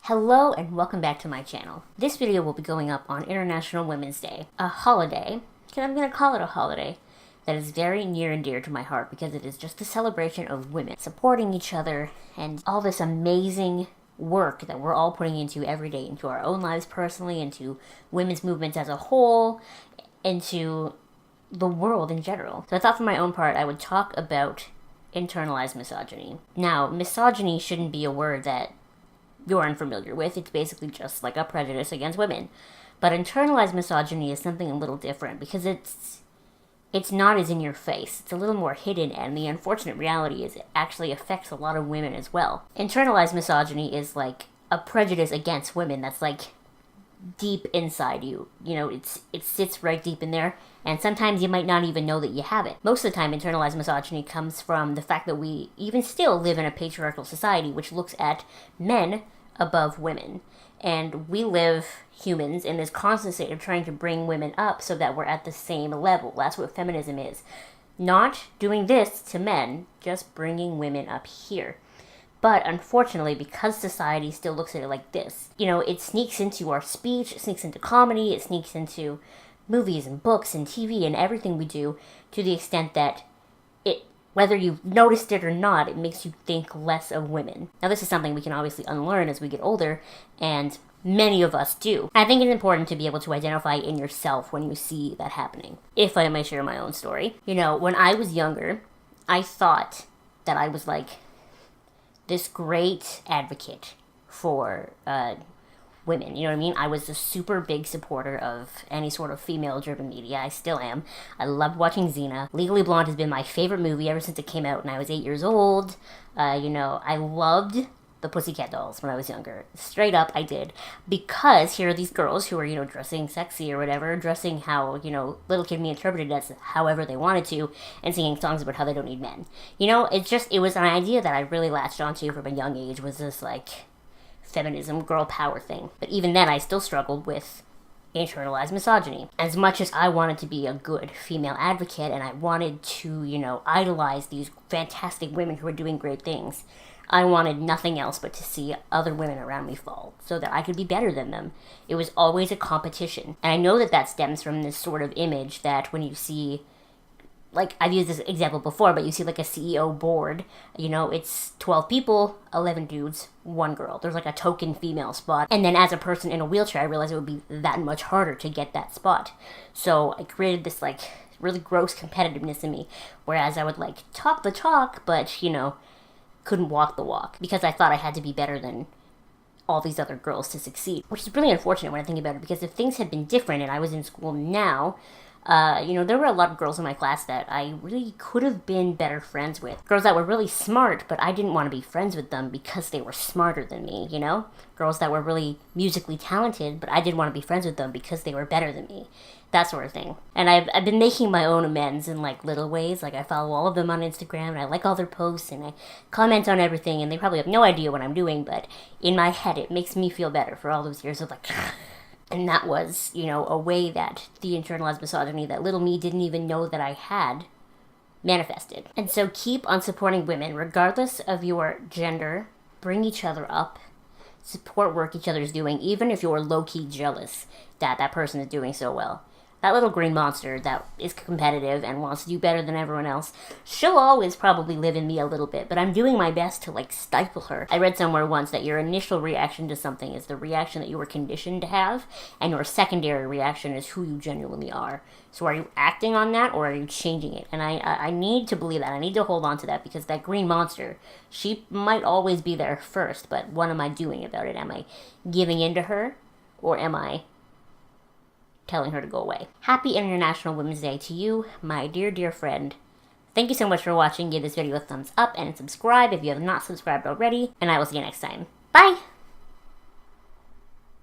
Hello and welcome back to my channel. This video will be going up on International Women's Day, a holiday, and I'm going to call it a holiday, that is very near and dear to my heart because it is just a celebration of women supporting each other and all this amazing work that we're all putting into every day, into our own lives personally, into women's movements as a whole, into the world in general. So I thought for my own part I would talk about internalized misogyny. Now, misogyny shouldn't be a word that you're unfamiliar with. It's basically just like a prejudice against women. But internalized misogyny is something a little different because it's not as in your face. It's a little more hidden, and the unfortunate reality is it actually affects a lot of women as well. Internalized misogyny is like a prejudice against women that's like deep inside you. You know, it sits right deep in there, and sometimes you might not even know that you have it. Most of the time, internalized misogyny comes from the fact that we even still live in a patriarchal society which looks at men above women. And we live, humans, in this constant state of trying to bring women up so that we're at the same level. That's what feminism is. Not doing this to men, just bringing women up here. But unfortunately, because society still looks at it like this, you know, it sneaks into our speech, it sneaks into comedy, it sneaks into movies and books and TV and everything we do, to the extent that whether you've noticed it or not, it makes you think less of women. Now, this is something we can obviously unlearn as we get older, and many of us do. I think it's important to be able to identify in yourself when you see that happening. If I may share my own story. You know, when I was younger, I thought that I was like this great advocate for women, you know what I mean? I was a super big supporter of any sort of female-driven media. I still am. I loved watching Xena. Legally Blonde has been my favorite movie ever since it came out when I was 8 years old. You know, I loved the Pussycat Dolls when I was younger. Straight up, I did. Because here are these girls who are, you know, dressing sexy or whatever, dressing how, you know, little kid me interpreted as however they wanted to, and singing songs about how they don't need men. You know, it was an idea that I really latched onto from a young age, was this, like, feminism, girl power thing. But even then, I still struggled with internalized misogyny. As much as I wanted to be a good female advocate, and I wanted to, you know, idolize these fantastic women who are doing great things, I wanted nothing else but to see other women around me fall, so that I could be better than them. It was always a competition. And I know that that stems from this sort of image that when you see, like, I've used this example before, but you see like a CEO board, you know, it's 12 people, 11 dudes, 1 girl. There's like a token female spot. And then as a person in a wheelchair, I realized it would be that much harder to get that spot. So I created this like really gross competitiveness in me, whereas I would like talk the talk, but, you know, couldn't walk the walk because I thought I had to be better than all these other girls to succeed, which is really unfortunate when I think about it, because if things had been different and I was in school now, you know, there were a lot of girls in my class that I really could have been better friends with. Girls that were really smart, but I didn't want to be friends with them because they were smarter than me, you know? Girls that were really musically talented, but I didn't want to be friends with them because they were better than me. That sort of thing. And I've been making my own amends in, like, little ways. Like, I follow all of them on Instagram, and I like all their posts, and I comment on everything, and they probably have no idea what I'm doing, but in my head, it makes me feel better for all those years of, like... And that was, you know, a way that the internalized misogyny that little me didn't even know that I had manifested. And so keep on supporting women, regardless of your gender. Bring each other up. Support work each other's doing, even if you're low-key jealous that that person is doing so well. That little green monster that is competitive and wants to do better than everyone else, she'll always probably live in me a little bit, but I'm doing my best to, like, stifle her. I read somewhere once that your initial reaction to something is the reaction that you were conditioned to have, and your secondary reaction is who you genuinely are. So are you acting on that, or are you changing it? And I need to believe that. I need to hold on to that, because that green monster, she might always be there first, but what am I doing about it? Am I giving in to her, or am I telling her to go away? Happy International Women's Day to you, my dear, dear friend. Thank you so much for watching. Give this video a thumbs up and subscribe if you have not subscribed already, and I will see you next time. Bye!